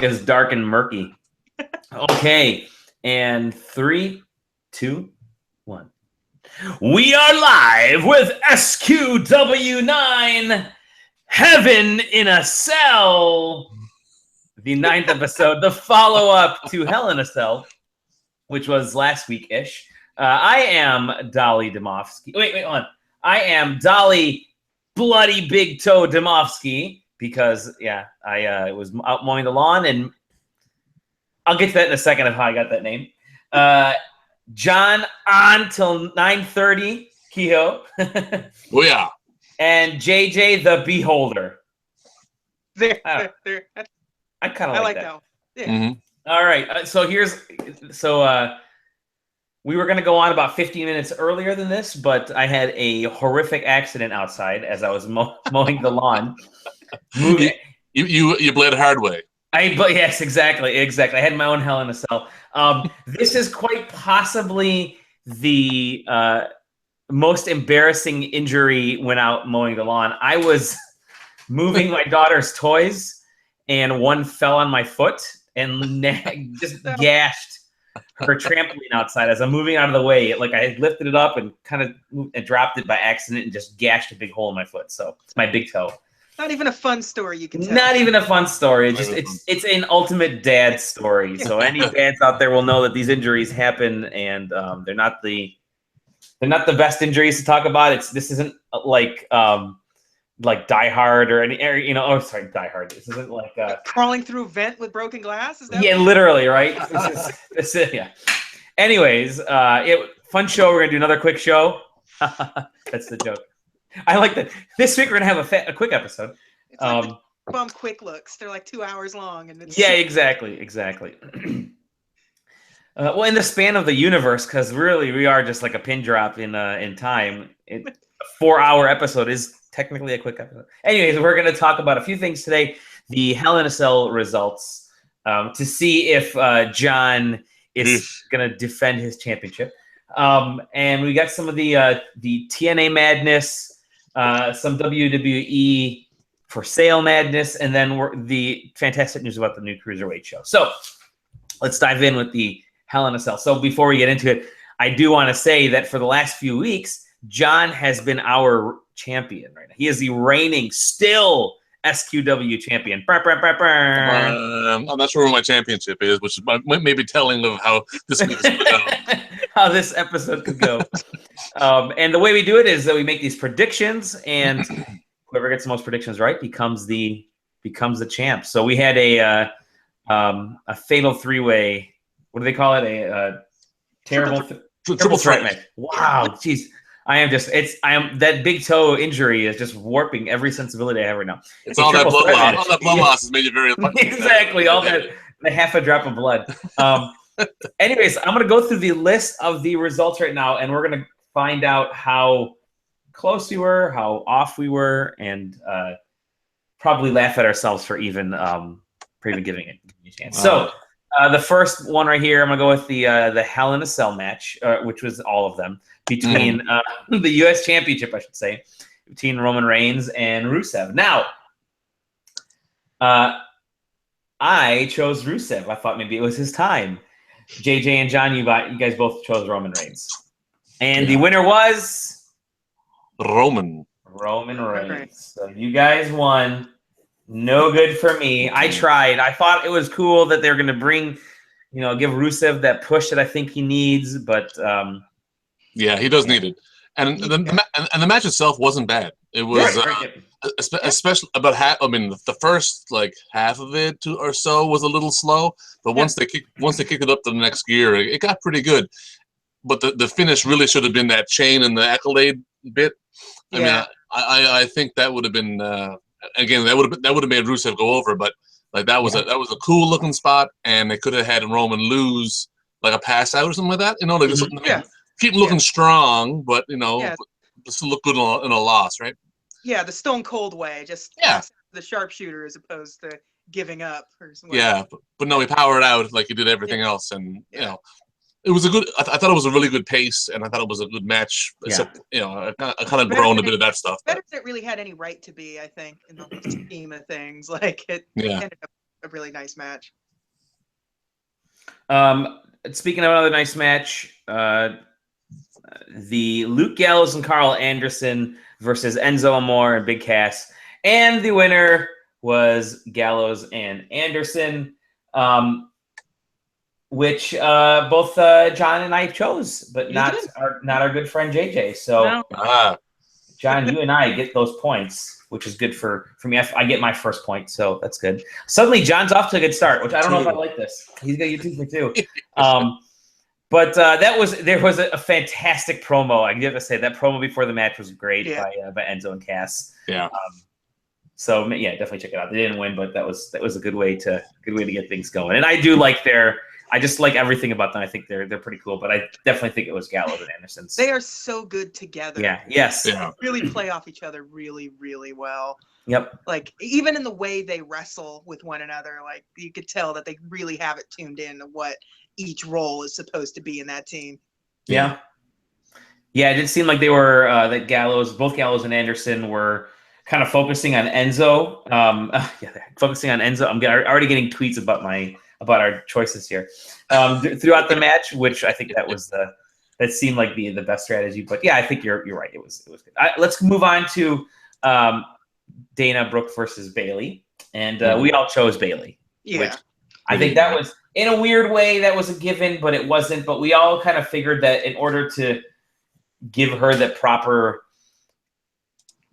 is dark and murky. Okay, and 3, 2, 1. We are live with SQW9, Heaven in a Cell, the 9th episode, the follow-up to Hell in a Cell, which was last week-ish. I am Dolly Dimofsky. Wait, hold on. I am Dolly Bloody Big Toe Dimofsky because, I was out mowing the lawn, and I'll get to that in a second of how I got that name. John on till 9:30, Kehoe. Oh, yeah. And JJ the Beholder. I kind of like that. Yeah. Mm-hmm. All right. We were going to go on about 15 minutes earlier than this, but I had a horrific accident outside as I was mowing the lawn. You bled hard way. Yes, exactly. I had my own Hell in a Cell. This is quite possibly the most embarrassing injury when out mowing the lawn. I was moving my daughter's toys, and one fell on my foot and just gashed her trampoline outside as I'm moving out of the way. I lifted it up and kind of dropped it by accident and just gashed a big hole in my foot. So it's my big toe. Not even a fun story you can tell. Not even a fun story. It's an ultimate dad story. So any dads out there will know that these injuries happen, and they're not the best injuries to talk about. This isn't like Die Hard or any, Die Hard. This isn't like crawling through a vent with broken glass. Is that literally, right? This is. Anyways, fun show. We're gonna do another quick show. That's the joke. I like that. This week we're gonna have a quick episode. It's like bum quick looks. They're like 2 hours long, and it's exactly. Well, in the span of the universe, because really we are just like a pin drop in time. A 4-hour episode is technically a quick episode. Anyways, we're gonna talk about a few things today. The Hell in a Cell results to see if John is gonna defend his championship. And we got some of the TNA madness. Some WWE for sale madness, and then the fantastic news about the new Cruiserweight show. So let's dive in with the Hell in a Cell. So before we get into it, I do want to say that for the last few weeks, John has been our champion right now. He is the reigning still SQW champion. I'm not sure where my championship is, which is maybe telling of how this week's going to go. How this episode could go. And the way we do it is that we make these predictions, and whoever gets the most predictions right becomes the champ. So we had a fatal three-way. What do they call it? A terrible triple threat match. Wow, jeez. That big toe injury is just warping every sensibility I have right now. It's all that blood loss. All that blood loss has made you very exactly. All that half a drop of blood. Anyways, I'm going to go through the list of the results right now, and we're going to find out how close we were, how off we were, and probably laugh at ourselves for even giving it a chance. So the first one right here, I'm going to go with the Hell in a Cell match, which was all of them, between the U.S. Championship, I should say, between Roman Reigns and Rusev. Now, I chose Rusev. I thought maybe it was his time. JJ and John, you guys both chose Roman Reigns. And the winner was Roman Reigns. So you guys won. No good for me. I tried. I thought it was cool that they were going to bring, give Rusev that push that I think he needs, but he does need it. And the match itself wasn't bad. It was especially about half. I mean, the first half of it or so was a little slow, but once they kicked it up to the next gear, it got pretty good. But the finish really should have been that chain and the accolade bit. I mean, I think that would have been again that would have made Rusev go over. But that was a cool looking spot, and they could have had Roman lose a pass out or something like that. Keep him looking strong, but still look good in a loss, right? Yeah, the Stone Cold way, just the sharpshooter as opposed to giving up or something. Yeah, but no, he powered out like he did everything else, and it was a good. I thought it was a really good pace, and I thought it was a good match. Yeah. Except, I kind of groaned a bit of that stuff. Better than it really had any right to be, I think, in the scheme of things. It ended up a really nice match. Speaking of another nice match, the Luke Gallows and Carl Anderson versus Enzo Amore and Big Cass, and the winner was Gallows and Anderson, which both John and I chose, but not our good friend JJ. So, John, you and I get those points, which is good for me. I get my first point, so that's good. Suddenly, John's off to a good start, which I don't know if I like this. He's gonna get 2 for 2. But there was a fantastic promo. I have to say that promo before the match was great by Enzo and Cass. Yeah. So yeah, definitely check it out. They didn't win, but that was a good way to get things going. And I do like I just like everything about them. I think they're pretty cool. But I definitely think it was Gallows and Anderson. They are so good together. Yeah. Yes. Yeah. They really play off each other really, really well. Yep. Like even in the way they wrestle with one another, like you could tell that they really have it tuned in to what each role is supposed to be in that team. Yeah. Yeah, it did seem like they were that both Gallows and Anderson were kind of focusing on Enzo. Focusing on Enzo. I'm already getting tweets about our choices here throughout the match, which I think that seemed like the best strategy. But yeah, I think you're right. It was good. Let's move on to Dana Brooke versus Bayley, and we all chose Bayley. Yeah, which I think that was, in a weird way, that was a given, but it wasn't. But we all kind of figured that in order to give her the proper,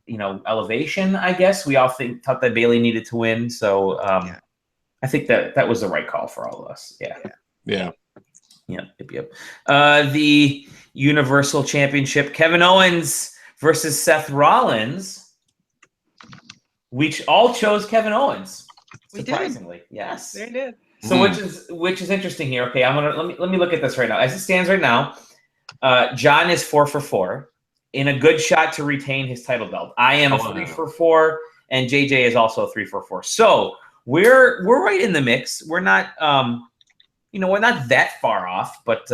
elevation, I guess, we all thought that Bayley needed to win. So I think that was the right call for all of us. Yeah. Yep. The Universal Championship, Kevin Owens versus Seth Rollins. We all chose Kevin Owens. Surprisingly, yes, they did. So which is interesting here. Okay, let me look at this right now. As it stands right now, John is 4 for 4 in a good shot to retain his title belt. I am 3 for 4, and JJ is also 3 for 4. So we're right in the mix. We're not we're not that far off, but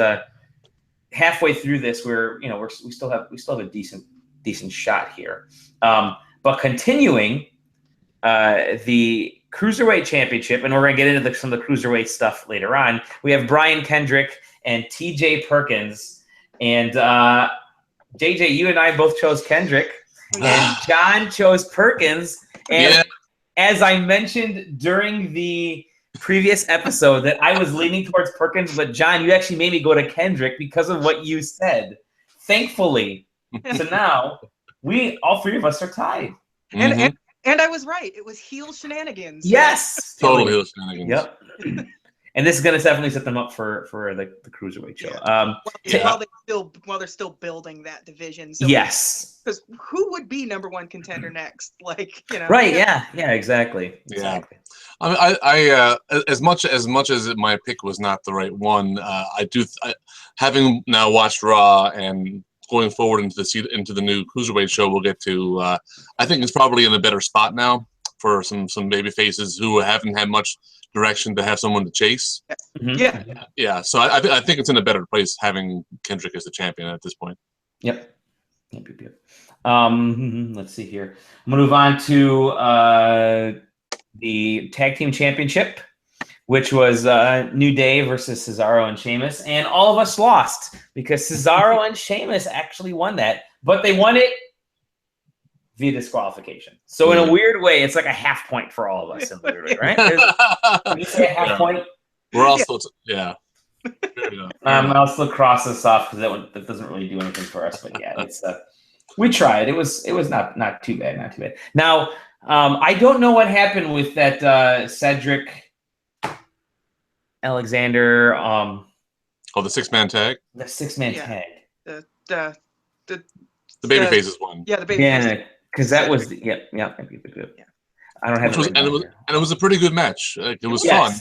halfway through this, we still have a decent shot here. But continuing the Cruiserweight Championship, and we're going to get into some of the Cruiserweight stuff later on. We have Brian Kendrick and TJ Perkins. And JJ, you and I both chose Kendrick. And John chose Perkins. And as I mentioned during the previous episode, that I was leaning towards Perkins, but John, you actually made me go to Kendrick because of what you said. Thankfully. So now, all three of us are tied. And I was right. It was heel shenanigans. Yes. Total heel shenanigans. Yep. And this is going to definitely set them up for the Cruiserweight show. While they're still building that division. So yes. Because who would be #1 contender next? Right. Yeah. Exactly. Yeah. I mean, I as much as my pick was not the right one, having now watched Raw and going forward into the new Cruiserweight show we'll get to, I think it's probably in a better spot now for some baby faces who haven't had much direction to have someone to chase. Mm-hmm. Yeah. So I think it's in a better place having Kendrick as the champion at this point. Yep. Let's see here. I'm gonna move on to the Tag Team Championship, which was New Day versus Cesaro and Sheamus, and all of us lost because Cesaro and Sheamus actually won that, but they won it via disqualification. So in a weird way, it's like a half point for all of us in the weird way, right? When you say a half point, we're also I'll still cross this off because that doesn't really do anything for us. But yeah, it's we tried. It was not too bad. Now I don't know what happened with that Cedric Alexander. The 6-man tag. The 6-man tag. The baby faces one. Yeah, the baby faces. Because that was I don't have it was a pretty good match. It was fun.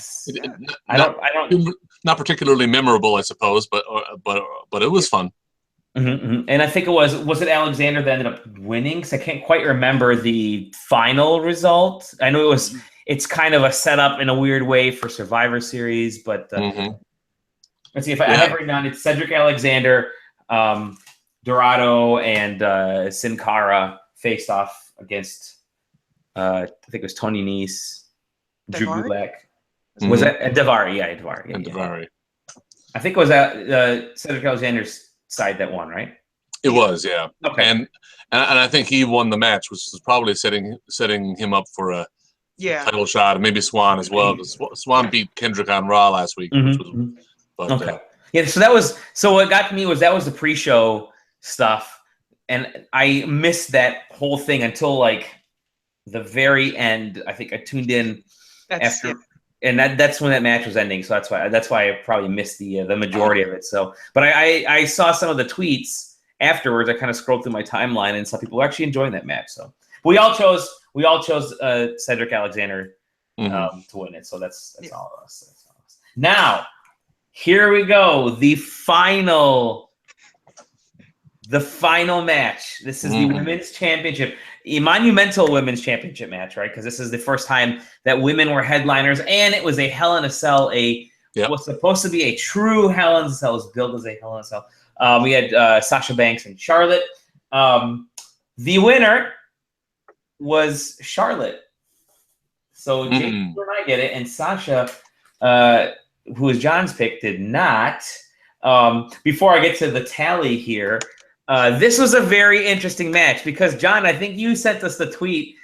Not particularly memorable, I suppose, but it was fun. Mm-hmm. And I think it was it Alexander that ended up winning? Because I can't quite remember the final result. I know it's kind of a setup in a weird way for Survivor Series, but let's see if I have it down. It's Cedric Alexander, Dorado, and Sin Cara faced off against I think it was Tony Nese, Drew Gulak. Was that Daivari? Yeah, Daivari. And Daivari. I think it was Cedric Alexander's side that won, right? It was, yeah. Okay. And I think he won the match, which was probably setting him up for a title shot, and maybe Swan as well, because Swan beat Kendrick on Raw last week. Which was, but, okay. So what got to me was that was the pre-show stuff, and I missed that whole thing until like the very end. I think I tuned in after. And that's when that match was ending, so that's why I probably missed the majority of it. So, but I saw some of the tweets afterwards. I kind of scrolled through my timeline and saw people were actually enjoying that match. So we all chose Cedric Alexander to win it. So that's all of us. That's all of us. Now here we go. The final match. This is the women's championship. A monumental women's championship match, right? Because this is the first time that women were headliners, and it was a Hell in a Cell. Was supposed to be a true Hell in a Cell. It was billed as a Hell in a Cell. We had Sasha Banks and Charlotte. The winner was Charlotte. So James and I get it, and Sasha, who was John's pick, did not. Before I get to the tally here. This was a very interesting match because, John, I think you sent us the tweet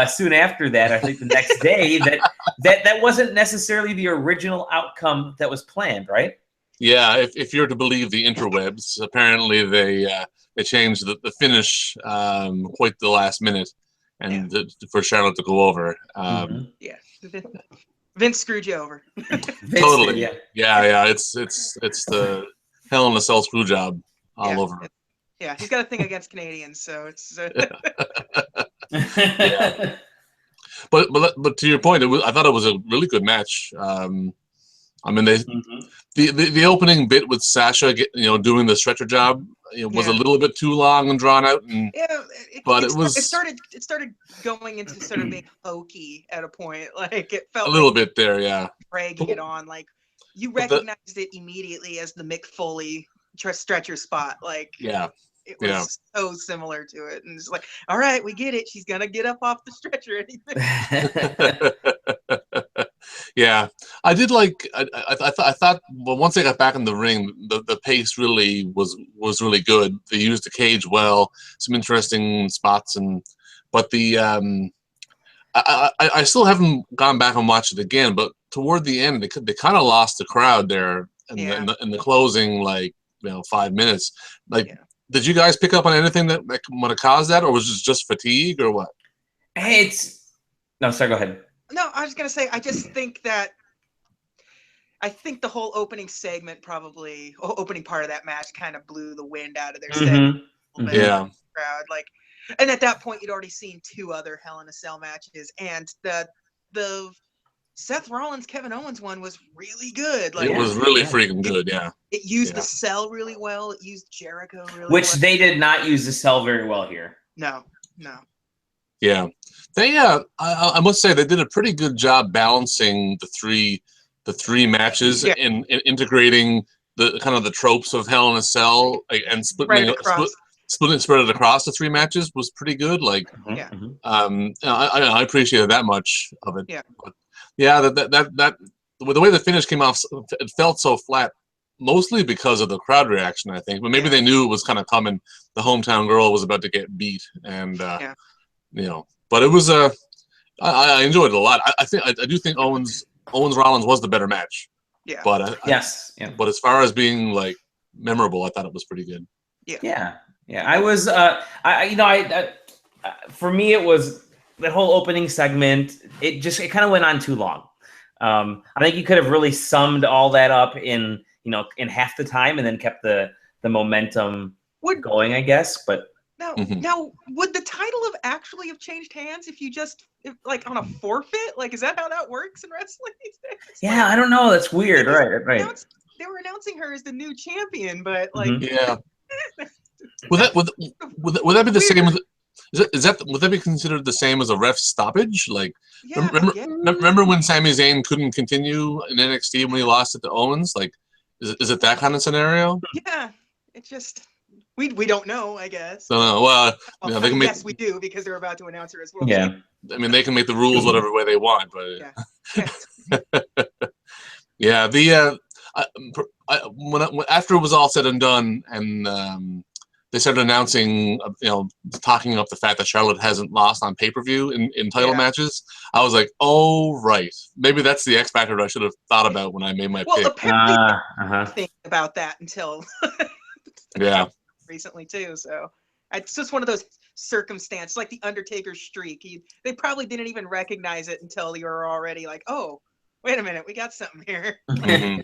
soon after that, I think the next day, that wasn't necessarily the original outcome that was planned, right? Yeah, if you're to believe the interwebs, apparently they changed the finish quite the last minute and for Charlotte to go over. Yeah. Vince screwed you over. Totally. Yeah. It's the Hell in a Cell screw job all over. Yeah, he's got a thing against Canadians, so it's. Yeah. But to your point, I thought it was a really good match. I mean, the opening bit with Sasha, doing the stretcher job, was a little bit too long and drawn out. And, it started going into sort of being hokey at a point. Like it felt a little bit there, yeah. Dragging it on, like you recognized it immediately as the Mick Foley stretcher spot. Like it was so similar to it, and it's like, all right, we get it. She's gonna get up off the stretcher. Yeah, I did like. I thought. Well, once they got back in the ring, the pace really was really good. They used the cage well, some interesting spots, but the I still haven't gone back and watched it again. But toward the end, they kind of lost the crowd there in the closing, 5 minutes. Did you guys pick up on anything that might have caused that, or was it just fatigue, or what? No, sorry, go ahead. No, I was gonna say, I just think that the whole opening segment, opening part of that match, kind of blew the wind out of their segment. Crowd, and at that point, you'd already seen 2 other Hell in a Cell matches, and the Seth Rollins Kevin Owens one was really good. It was really freaking good. Yeah. It used the cell really well. It used Jericho really well. Which they did not use the cell very well here. No. Yeah. They I must say they did a pretty good job balancing the three matches and integrating the kind of the tropes of Hell in a Cell and spread it across the 3 matches was pretty good. I appreciated that much of it. Yeah. But, that the way the finish came off, it felt so flat, mostly because of the crowd reaction, I think. But maybe they knew it was kind of coming. The hometown girl was about to get beat, and But it was I enjoyed it a lot. I do think Owens Rollins was the better match. Yeah. But But as far as being memorable, I thought it was pretty good. Yeah. I was for me it was that whole opening segment. It kind of went on too long. I think you could have really summed all that up in half the time and then kept the momentum going, I guess. But now, would the title actually have changed hands if you just on a forfeit? Is that how that works in wrestling these days? Yeah, I don't know. That's weird. Right. They were announcing her as the new champion, but yeah. Would that be the same? Would that be considered the same as a ref stoppage? Remember when Sami Zayn couldn't continue in NXT when he lost it to Owens? Is it that kind of scenario? Yeah, it's just we don't know, I guess. Well, they can yes, we do because they're about to announce her as well. I mean, they can make the rules whatever way they want, but Yeah, after it was all said and done, and they started announcing, talking up the fact that Charlotte hasn't lost on pay-per-view in title matches, I was like, oh, right. Maybe that's the X factor I should have thought about when I made my pick. Well, apparently I didn't think about that until recently, too. So it's just one of those circumstances, like the Undertaker's streak. They probably didn't even recognize it until you were already like, oh, wait a minute, we got something here. Mm-hmm.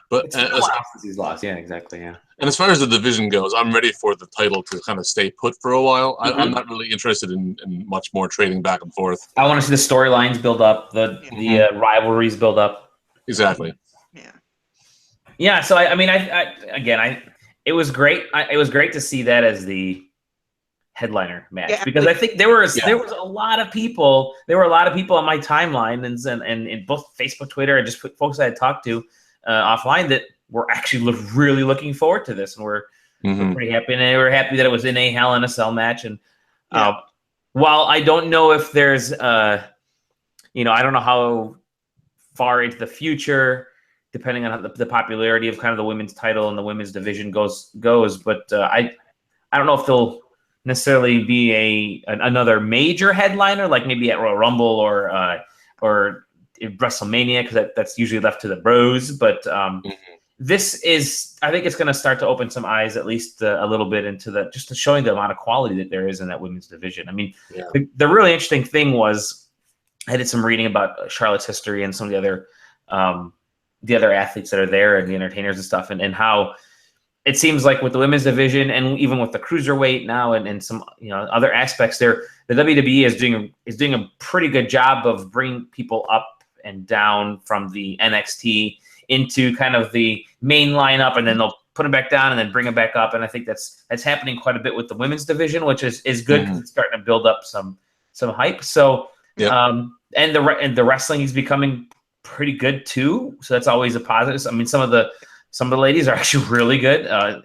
But it's been a while since he's lost. Yeah, exactly. Yeah. And as far as the division goes, I'm ready for the title to kind of stay put for a while. I'm not really interested in much more trading back and forth. I want to see the storylines build up, the rivalries build up. Exactly. Yeah. Yeah. So it was great. It was great to see that as the headliner match because I think there was a lot of people. There were a lot of people on my timeline and in both Facebook, Twitter, and just folks I had talked to offline that were actually really looking forward to this, and we're pretty happy. And they were happy that it was in a Hell in a Cell match. And while I don't know if there's, I don't know how far into the future, depending on how the popularity of kind of the women's title and the women's division goes, but I don't know if they'll necessarily be another major headliner, like maybe at Royal Rumble or WrestleMania, because that's usually left to the bros. But this is, I think it's going to start to open some eyes, at least a little bit, into just showing the amount of quality that there is in that women's division. I mean, the really interesting thing was I did some reading about Charlotte's history and some of the other athletes that are there and the entertainers and stuff, and how it seems like with the women's division and even with the cruiserweight now and some other aspects there, the WWE is doing a pretty good job of bringing people up and down from the NXT into kind of the main lineup, and then they'll put them back down and then bring them back up. And I think that's happening quite a bit with the women's division, which is good because it's starting to build up some hype. So and the wrestling is becoming pretty good too. So that's always a positive. I mean, some of the ladies are actually really good.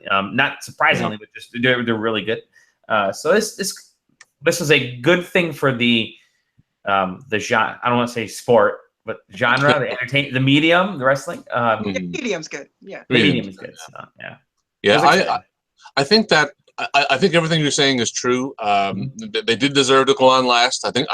Not surprisingly, but just they're really good. So this was a good thing for the genre. I don't want to say sport, but genre, the medium, the wrestling. Medium's good. Yeah, the medium is good. So, I think that I think everything you're saying is true. They did deserve to go on last. I think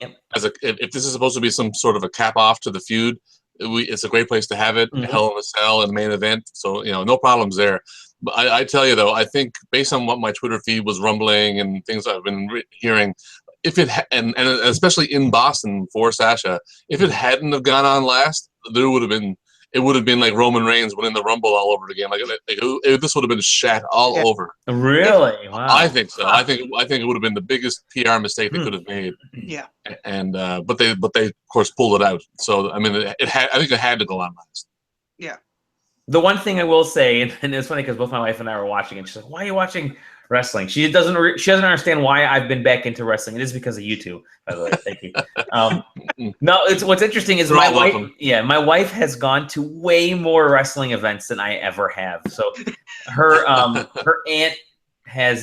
if this is supposed to be some sort of a cap off to the feud, it's a great place to have it. Hell in a Cell and main event, so no problems there. But I tell you though, I think based on what my Twitter feed was rumbling and things I've been hearing, if it and especially in Boston for Sasha, if it hadn't have gone on last, it would have been like Roman Reigns winning the Rumble all over again. This would have been shat all over. Really? Wow. I think so. I think it would have been the biggest PR mistake they could have made. Yeah. And but they of course pulled it out. So I mean, I think it had to go on last. Yeah. The one thing I will say, and it's funny because both my wife and I were watching it. She's like, "Why are you watching wrestling?" She doesn't understand why I've been back into wrestling. It is because of you two, by the way. Thank you. No, what's interesting is my wife has gone to way more wrestling events than I ever have. So her aunt has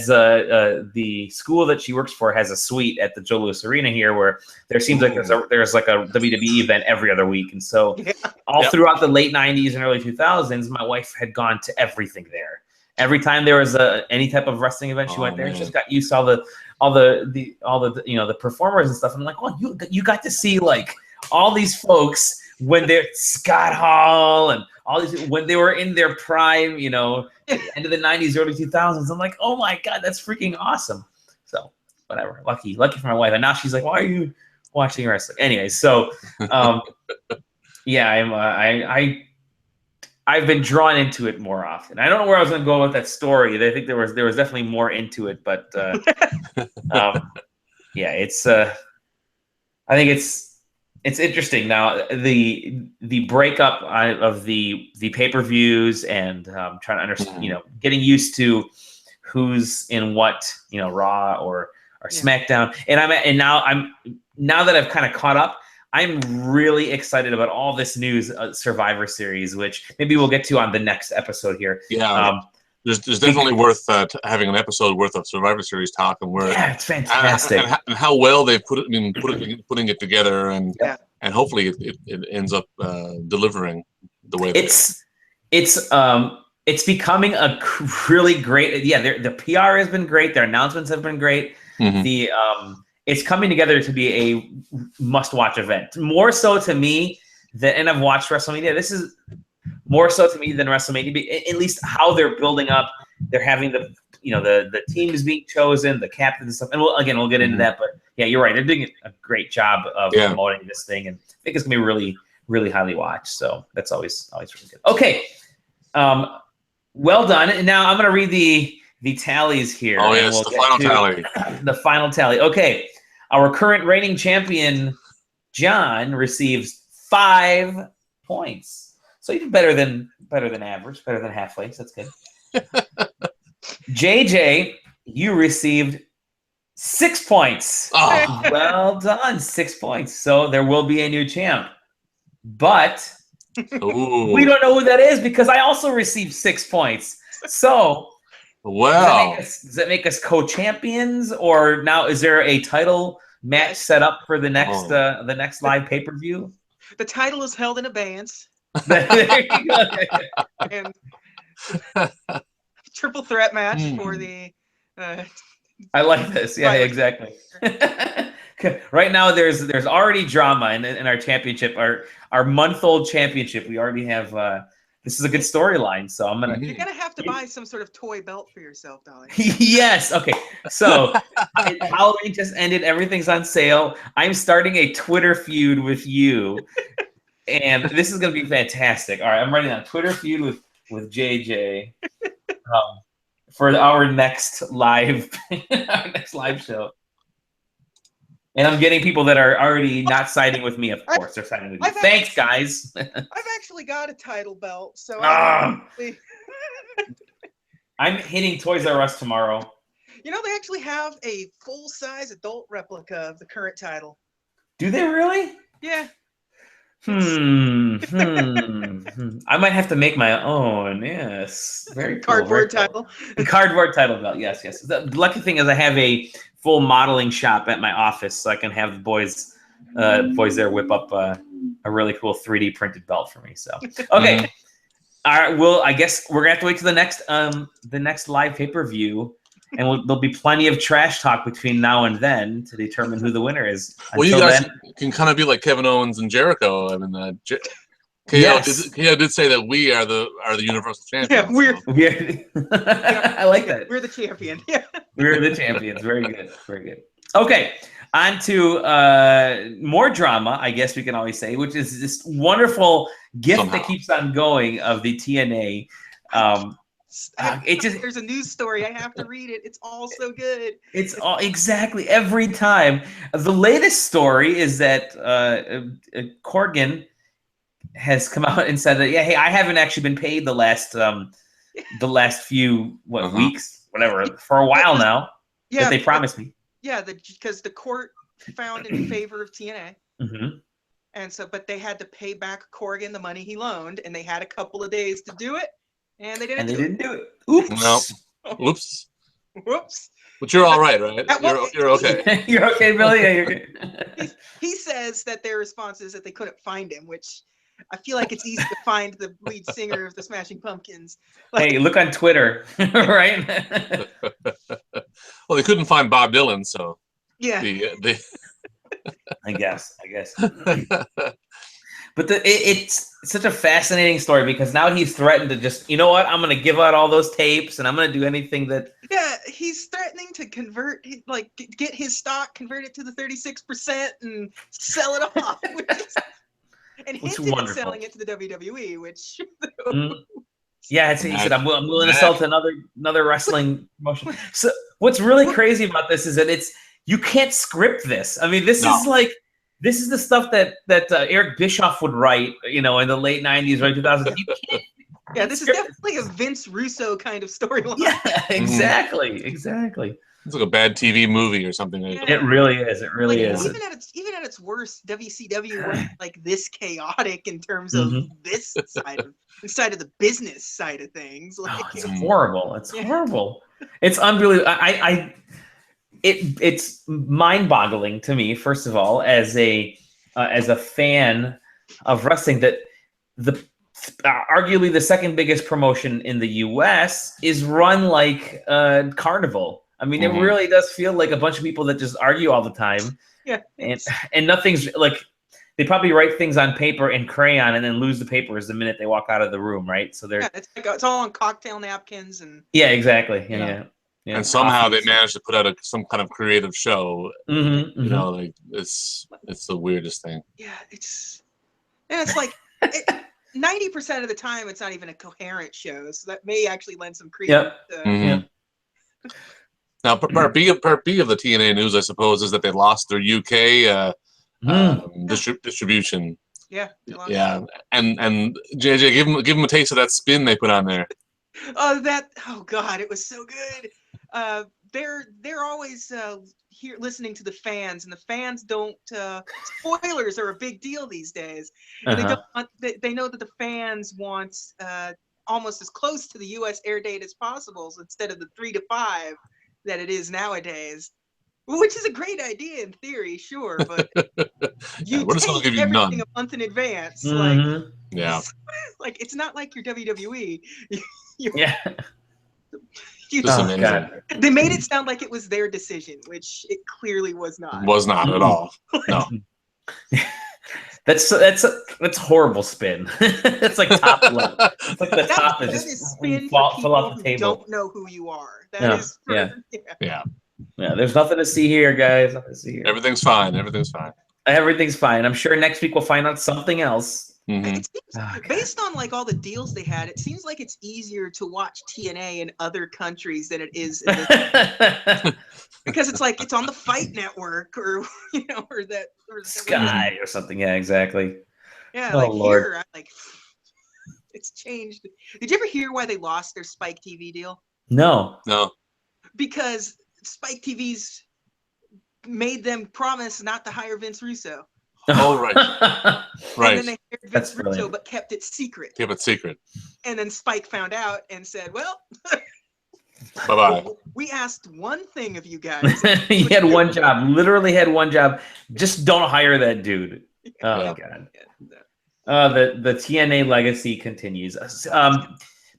the school that she works for has a suite at the Joe Louis Arena here, where there seems like there's like a WWE event every other week, and so throughout the late '90s and early 2000s, my wife had gone to everything there. Every time there was any type of wrestling event, she went there. She just got used to all the the performers and stuff. And I'm like, oh, you got to see like all these folks when they're Scott Hall and all these when they were in their prime, end of the '90s, early 2000s. I'm like, oh my god, that's freaking awesome. So whatever, lucky for my wife. And now she's like, why are you watching wrestling? Anyway, so I've been drawn into it more often. I don't know where I was going to go with that story. I think there was definitely more into it, but it's I think it's interesting now the breakup of the pay-per-views and trying to understand, getting used to who's in what, Raw or SmackDown, and now that I've kind of caught up, I'm really excited about all this news Survivor Series, which maybe we'll get to on the next episode here. Yeah, there's definitely worth having an episode worth of Survivor Series talk, and it's fantastic, and how well they've putting it together, and and hopefully it ends up delivering the way that it's becoming a really great. Yeah, the PR has been great. Their announcements have been great. The it's coming together to be a must-watch event. More so to me than, and I've watched WrestleMania. This is more so to me than WrestleMania. At least how they're building up. They're having the teams being chosen, the captains and stuff. And we'll get into that. But yeah, you're right. They're doing a great job of promoting this thing, and I think it's gonna be really, really highly watched. So that's always really good. Okay, well done. And now I'm gonna read the tallies here. Oh yes, the final tally. The final tally. Okay. Our current reigning champion, John, receives 5 points. So you did better than average, better than halfway. So that's good. JJ, you received 6 points. Oh. Well done, 6 points. So there will be a new champ. But we don't know who that is because I also received 6 points. So does that make us co-champions, or now is there a title match set up for the next live pay-per-view? The title is held in abeyance. There you go. And triple threat match for the. I like this. Yeah, exactly. Right now, there's already drama in our championship, our month-old championship. We already have. This is a good storyline, so I'm gonna. You're gonna have to buy some sort of toy belt for yourself, darling. Yes. Okay. So Halloween just ended. Everything's on sale. I'm starting a Twitter feud with you, and this is gonna be fantastic. All right, I'm writing down Twitter feud with JJ for our next live show. And I'm getting people that are already not siding with me, of course. They're siding with you. Thanks, guys. I've actually got a title belt, so I'm hitting Toys R Us tomorrow. You know, they actually have a full-size adult replica of the current title. Do they really? Yeah. I might have to make my own. Yes. Very cool. Cardboard title. Cardboard title belt. Yes. The lucky thing is I have a full modeling shop at my office, so I can have the boys there whip up a really cool 3D printed belt for me. So okay. All right. Well, I guess we're gonna have to wait to the next live pay-per-view. And there'll be plenty of trash talk between now and then to determine who the winner is. Well, you guys can kind of be like Kevin Owens and Jericho. I mean, KO did say that we are the Universal Champions. Yeah, I like that. We're the champion. Yeah, we're the champions. Very good. Very good. Okay, on to more drama, I guess we can always say, which is this wonderful gift that keeps on going of the TNA. There's a news story. I have to read it. It's all so good. It's all exactly every time. The latest story is that Corgan has come out and said that hey, I haven't actually been paid the last few weeks, whatever, for a while now. Yeah, that they promised me. Yeah, because the court found in favor of TNA. And so, but they had to pay back Corgan the money he loaned, and they had a couple of days to do it. And they didn't do it. Oops. No. Whoops. Whoops. But you're all right? You're okay. You're okay, Billy? Yeah, you're good. He says that their response is that they couldn't find him, which I feel like it's easy to find the lead singer of the Smashing Pumpkins. Hey, look on Twitter, right? Well, they couldn't find Bob Dylan, so yeah. I guess. But it's such a fascinating story because now he's threatened to just, you know what, I'm going to give out all those tapes and I'm going to do anything that... Yeah, he's threatening to get his stock, convert it to the 36% and sell it off. And hinted at selling it to the WWE, which... Yeah, he said, I'm willing to sell to another wrestling promotion. So what's really crazy about this is that you can't script this. I mean, this is the stuff that Eric Bischoff would write, in the late 90s, right, 2000s. Yeah, this is definitely a Vince Russo kind of storyline. Yeah, exactly. It's like a bad TV movie or something. Yeah. It really is. It really is. Even at its worst, WCW wasn't like this chaotic in terms of this side of the business side of things. It's horrible. It's horrible. It's unbelievable. It's mind-boggling to me, first of all, as a as a fan of wrestling that the arguably the second biggest promotion in the U.S. is run like Carnival. I mean, it really does feel like a bunch of people that just argue all the time. Yeah, and nothing's like, they probably write things on paper in crayon and then lose the papers the minute they walk out of the room, right? So they're it's all on cocktail napkins and exactly. Yeah. And somehow they managed to put out some kind of creative show. You know, like it's the weirdest thing. Yeah, it's like 90% of the time it's not even a coherent show, so that may actually lend some credence. Now, part B of the TNA news, I suppose, is that they lost their UK distribution. Yeah. And JJ, give them a taste of that spin they put on there. Oh God, it was so good. They're always here listening to the fans, and the fans don't. Spoilers are a big deal these days, and they don't want, they know that the fans want almost as close to the U.S. air date as possible, so instead of the 3 to 5 that it is nowadays, which is a great idea in theory, sure, but you take everything a month in advance, like it's not like your WWE. They made it sound like it was their decision, which it clearly was not. Was not at all. No. That's horrible spin. It's like top left. It's like the top is just fall off the table. Don't know who you are. That is yeah. There's nothing to see here, guys. Nothing to see here. Everything's fine. Everything's fine. I'm sure next week we'll find out something else. It seems, based on like all the deals they had, it seems like it's easier to watch TNA in other countries than it is in because it's like it's on the Fight Network or Sky or something. Yeah, exactly. Yeah, here, like it's changed. Did you ever hear why they lost their Spike TV deal? No. Because Spike TV's made them promise not to hire Vince Russo. Oh, right. And then they hired Vince Russo, but kept it secret. And then Spike found out and said, well, bye-bye. We asked one thing of you guys. He had one job, literally had one job. Just don't hire that dude. Oh, God. The TNA legacy continues.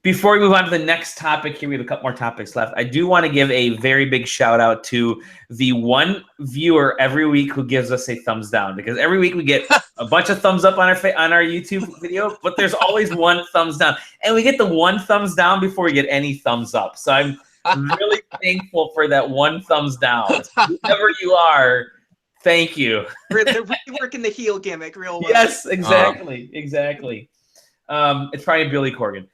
Before we move on to the next topic here, we have a couple more topics left. I do want to give a very big shout out to the one viewer every week who gives us a thumbs down, because every week we get a bunch of thumbs up on our YouTube video, but there's always one thumbs down, and we get the one thumbs down before we get any thumbs up. So I'm really thankful for that one thumbs down. Whoever you are, thank you. They're really working the heel gimmick real well. Yes, exactly. It's probably Billy Corgan.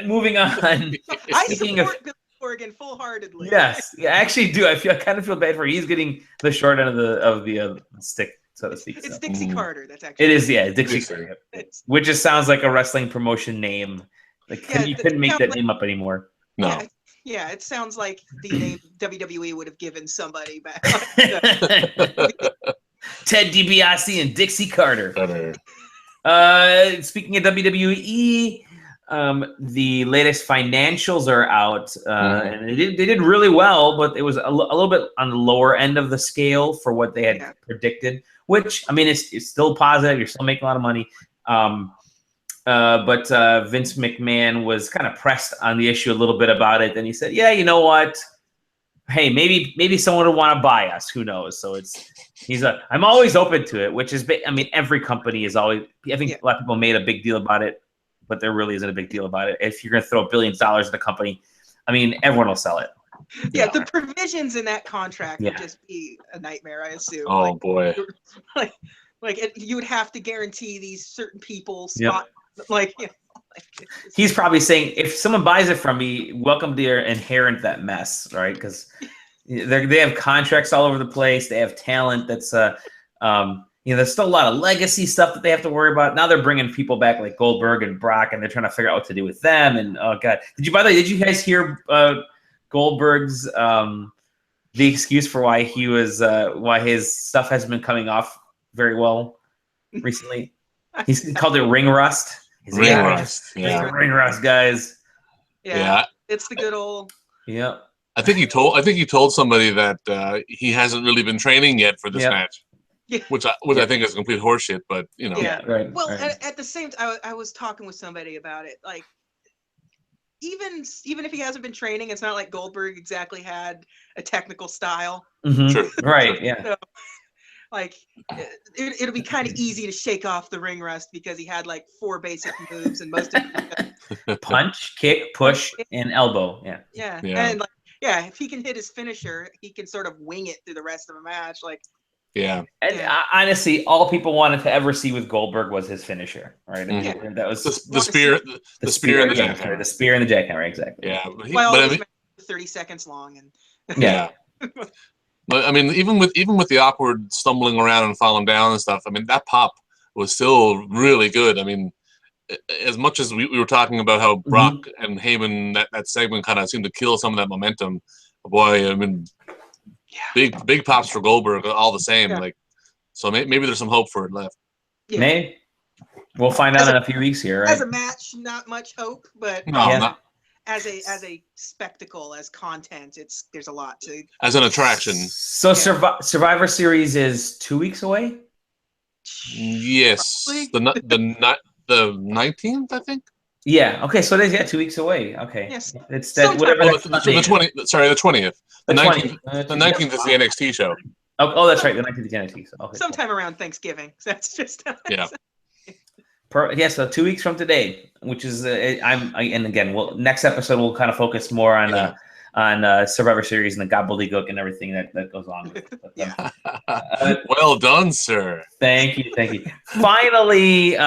Moving on. I support Billy Corgan full-heartedly. Yes, I actually do. I kind of feel bad for him. He's getting the short end of the stick, so to speak. It's Dixie Carter. That's actually it is. Yeah, Dixie Carter, which just sounds like a wrestling promotion name. Like you couldn't make that name up anymore. No. Yeah, it sounds like the name WWE would have given somebody back. Ted DiBiase and Dixie Carter. Speaking of WWE. The latest financials are out, and they did really well, but it was a little bit on the lower end of the scale for what they had predicted. Which, I mean, it's still positive. You're still making a lot of money. But Vince McMahon was kind of pressed on the issue a little bit about it, and he said, "Yeah, you know what? Hey, maybe someone will want to buy us. Who knows?" So I'm always open to it, which is, I mean, every company is always. I think a lot of people made a big deal about it. But there really isn't a big deal about it. If you're going to throw billions of dollars in a company, I mean, everyone will sell it. Yeah, the provisions in that contract would just be a nightmare, I assume. Oh, boy. You would have to guarantee these certain people spot. He's probably saying, if someone buys it from me, welcome to inherit that mess, right? Because they have contracts all over the place. They have talent that's there's still a lot of legacy stuff that they have to worry about. Now they're bringing people back like Goldberg and Brock, and they're trying to figure out what to do with them. And oh God, did you guys hear Goldberg's the excuse for why why his stuff hasn't been coming off very well recently? He's called it ring rust. Ring rust, ring rust, guys. Yeah, it's the good old. Yeah. I think he told somebody that he hasn't really been training yet for this match. Yeah. Which I think is complete horseshit, but you know. Yeah. Right. Well, right. at the same time, I was talking with somebody about it. Like, even if he hasn't been training, it's not like Goldberg exactly had a technical style. Sure. Right. Yeah. So, like, it'll be kind of easy to shake off the ring rust because he had like 4 basic moves, and most of it Punch, kick, push, and elbow. Yeah. yeah. Yeah. And like, yeah, if he can hit his finisher, he can sort of wing it through the rest of the match. Like, Yeah. And honestly, all people wanted to ever see with Goldberg was his finisher, right? Mhm. And that was The spear, the spear and the yeah, jackhammer. The spear and the jackhammer, exactly. Yeah, well, but I those mean, matches are 30 seconds long, and yeah. But I mean, even with the awkward stumbling around and falling down and stuff, I mean, that pop was still really good. I mean, as much as we were talking about how Brock and Heyman, that segment kind of seemed to kill some of that momentum, boy, I mean, big pops for Goldberg all the same. Like, so maybe there's some hope for it left. yeah. Maybe. We'll find out in a few weeks here, right? As a match, not much hope, but as a spectacle, as content, there's a lot to. As an attraction. So Survivor Series is 2 weeks away? Yes. The 19th, I think. Yeah. Okay. So it is 2 weeks away. Okay. Yes. It's that whatever. The 20th. Sorry, the 20th. The 19th. The 19th is the NXT show. Oh, that's right. The 19th is the NXT. So, okay, sometime around Thanksgiving. That's just. Yeah. So 2 weeks from today, which is and again, next episode we'll kind of focus more on Survivor Series and the gobbledygook and everything that goes on with it. Well done, sir. Thank you. Finally,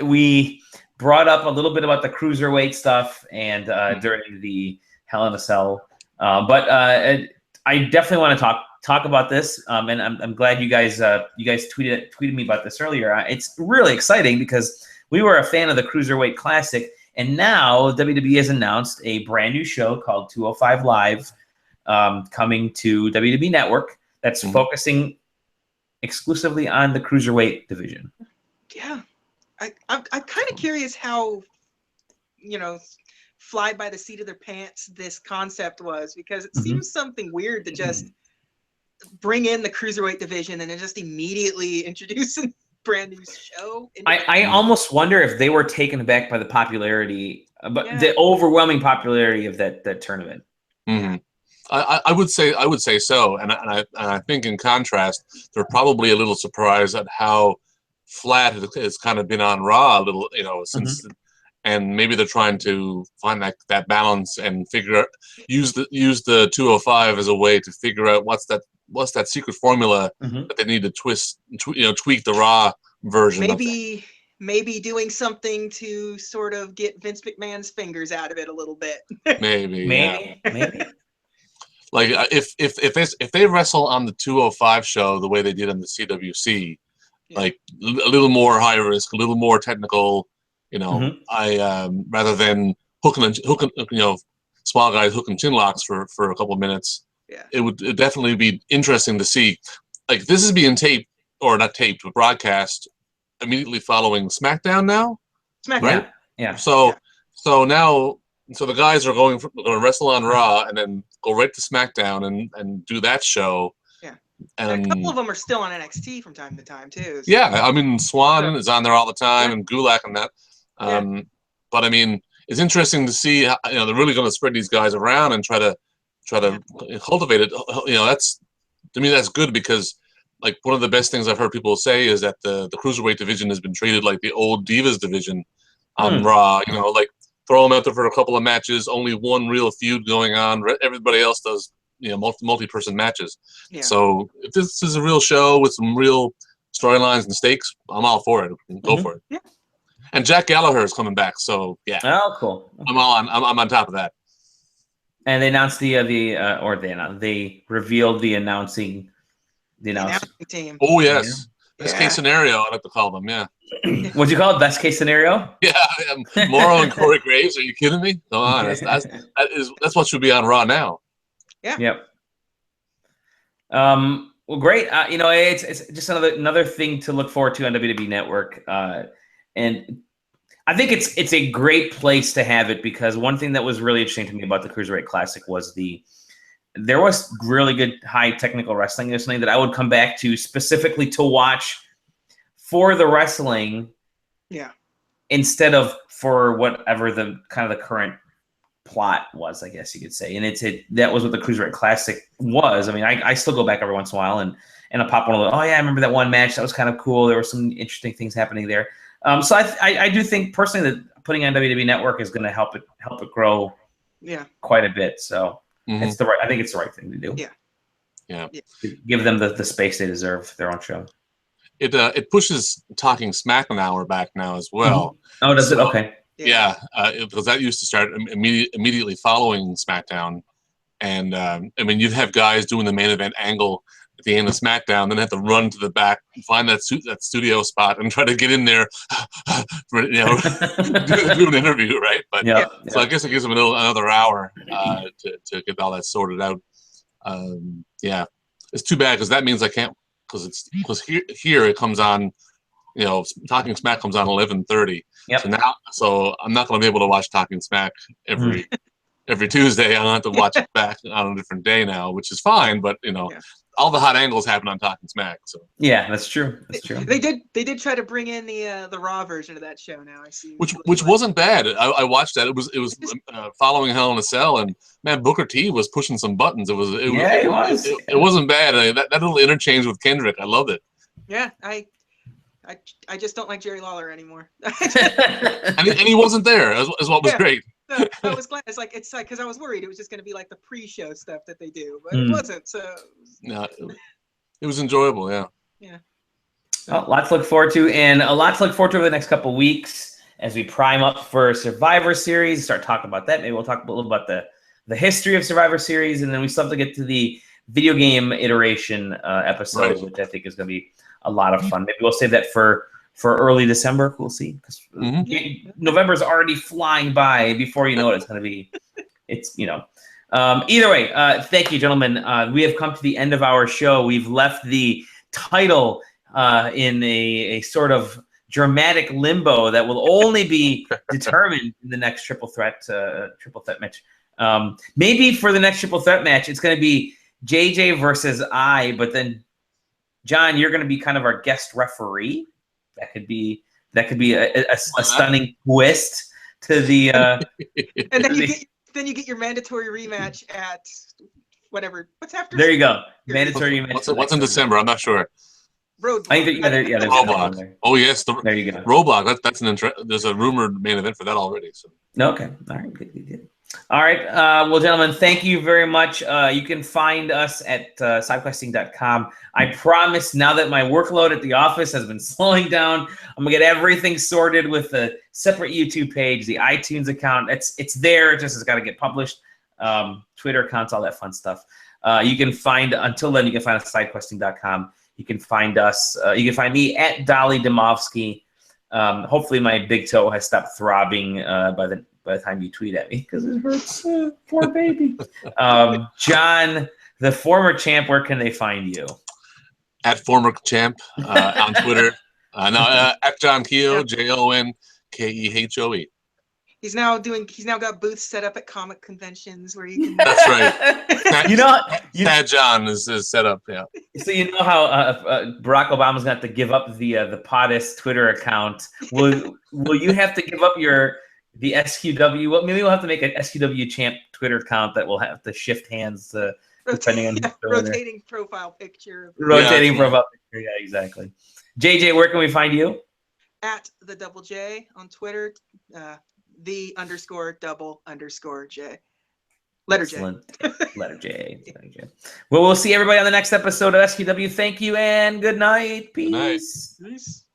we brought up a little bit about the cruiserweight stuff and during the Hell in a Cell, but I definitely want to talk about this, and I'm glad you guys tweeted me about this earlier. It's really exciting because we were a fan of the Cruiserweight Classic, and now WWE has announced a brand new show called 205 Live, coming to WWE Network that's focusing exclusively on the Cruiserweight division. Yeah, I'm kind of curious how, fly by the seat of their pants this concept was, because it seems something weird to just bring in the Cruiserweight division and then just immediately introduce a brand new show. I almost wonder if they were taken aback by the popularity, but the overwhelming popularity of that tournament. Mm-hmm. I would say so, and I think in contrast, they're probably a little surprised at how flat it has kind of been on Raw a little, since, and maybe they're trying to find that balance and figure out use the 205 as a way to figure out what's that secret formula that they need to tweak the Raw version. Maybe doing something to sort of get Vince McMahon's fingers out of it a little bit. Maybe. Like if they wrestle on the 205 show the way they did on the CWC, like a little more high risk, a little more technical, rather than hooking, small guys hooking chin locks for a couple of minutes. Yeah. It'd definitely be interesting to see. Like, this is being taped, or not taped, but broadcast immediately following SmackDown now. Right? Yeah. So now, the guys are going to wrestle on Raw and then go right to SmackDown and do that show. Yeah. And a couple of them are still on NXT from time to time too. So. Yeah, I mean, Swan is on there all the time, and Gulak and that. But I mean, it's interesting to see how, they're really going to spread these guys around and try to cultivate it. That's, to me, that's good, because like one of the best things I've heard people say is that the Cruiserweight division has been treated like the old Divas division on Raw. Like, throw them out there for a couple of matches, only one real feud going on. Everybody else does, multi-person matches. Yeah. So if this is a real show with some real storylines and stakes, I'm all for it. Go for it. Yeah. And Jack Gallagher is coming back, so yeah. Oh, cool. I'm on top of that. And they announced they revealed the announcing team. Oh yes, best case scenario, I like to call them. Yeah. What'd you call it? Best case scenario? Yeah, Morrow and Corey Graves. Are you kidding me? Come on, that's what should be on Raw now. Yeah. Yep. Well, great. It's just another thing to look forward to on WWE Network, and I think it's a great place to have it, because one thing that was really interesting to me about the Cruiserweight Classic was the there was really good high technical wrestling. There's something that I would come back to specifically to watch for the wrestling. Yeah. Instead of for whatever the kind of the current plot was, I guess you could say. And that was what the Cruiserweight Classic was. I mean, I still go back every once in a while and I'll pop one of the, oh yeah, I remember that one match. That was kind of cool. There were some interesting things happening there. So I do think personally that putting on WWE Network is going to help it grow quite a bit. So I think it's the right thing to do. Yeah. Give them the space they deserve, their own show. It pushes Talking Smack an hour back now as well. Oh, does it? Okay. Yeah, because that used to start immediately following SmackDown, and I mean you'd have guys doing the main event angle at the end of SmackDown, then have to run to the back, find that studio spot, and try to get in there, for, do an interview, right? But so I guess it gives them another hour to get all that sorted out. Yeah, it's too bad because that means I can't. Because here it comes on, Talking Smack comes on 11:30. So I'm not going to be able to watch Talking Smack every Tuesday. I'll have to watch it back on a different day now, which is fine. But all the hot angles happen on Talking Smack. So yeah, that's true. That's true. They did try to bring in the Raw version of that show now. I see. Which wasn't bad. I watched that. It was following Hell in a Cell, and man, Booker T was pushing some buttons. It wasn't bad. That little interchange with Kendrick, I loved it. Yeah, I just don't like Jerry Lawler anymore. and he wasn't there as what was great. No, I was glad. It's like because I was worried it was just going to be like the pre-show stuff that they do, but it wasn't. So no, it was enjoyable. Yeah. Yeah. Well, lots to look forward to, and a lot to look forward to over the next couple of weeks as we prime up for Survivor Series. Start talking about that. Maybe we'll talk a little about the history of Survivor Series, and then we still have to get to the video game iteration episode, which I think is going to be a lot of fun. Maybe we'll save that for early December. We'll see. November is already flying by. Before you know it, it's going to be. Either way, thank you, gentlemen. We have come to the end of our show. We've left the title in a sort of dramatic limbo that will only be determined in the next triple threat match. Maybe for the next triple threat match, it's going to be JJ versus I, but then John, you're going to be kind of our guest referee. That could be a stunning twist to the. And then you get your mandatory rematch at whatever. What's after? There you go. Mandatory rematch. What's in December? I'm not sure. Roadblock. I think there's Roadblock. Oh yes, there you go. Roadblock. That's there's a rumored main event for that already. So. Okay. All right. Good. All right. Well, gentlemen, thank you very much. You can find us at sidequesting.com. I promise now that my workload at the office has been slowing down, I'm going to get everything sorted with a separate YouTube page, the iTunes account. It's there. It just has got to get published. Twitter accounts, all that fun stuff. Until then, you can find us at sidequesting.com. You can find us. You can find me at Dolly Domovsky. Hopefully, my big toe has stopped throbbing by the time you tweet at me because it hurts. Poor baby. John, the former champ, where can they find you? At former champ on Twitter. At John Kehoe, JONKEHOE. He's now got booths set up at comic conventions where you can. That's right. Tad John is set up. Yeah. So you know how Barack Obama's going to have to give up the POTUS Twitter account. Will you have to give up the SQW? Well, maybe we'll have to make an SQW champ Twitter account that will have to shift hands depending on rotating profile picture. Rotating profile picture. Yeah, exactly. JJ, where can we find you? At the double J on Twitter. _double_J. Letter Excellent. J. Letter J. Well, we'll see everybody on the next episode of SQW. Thank you and good night. Peace. Good night. Peace.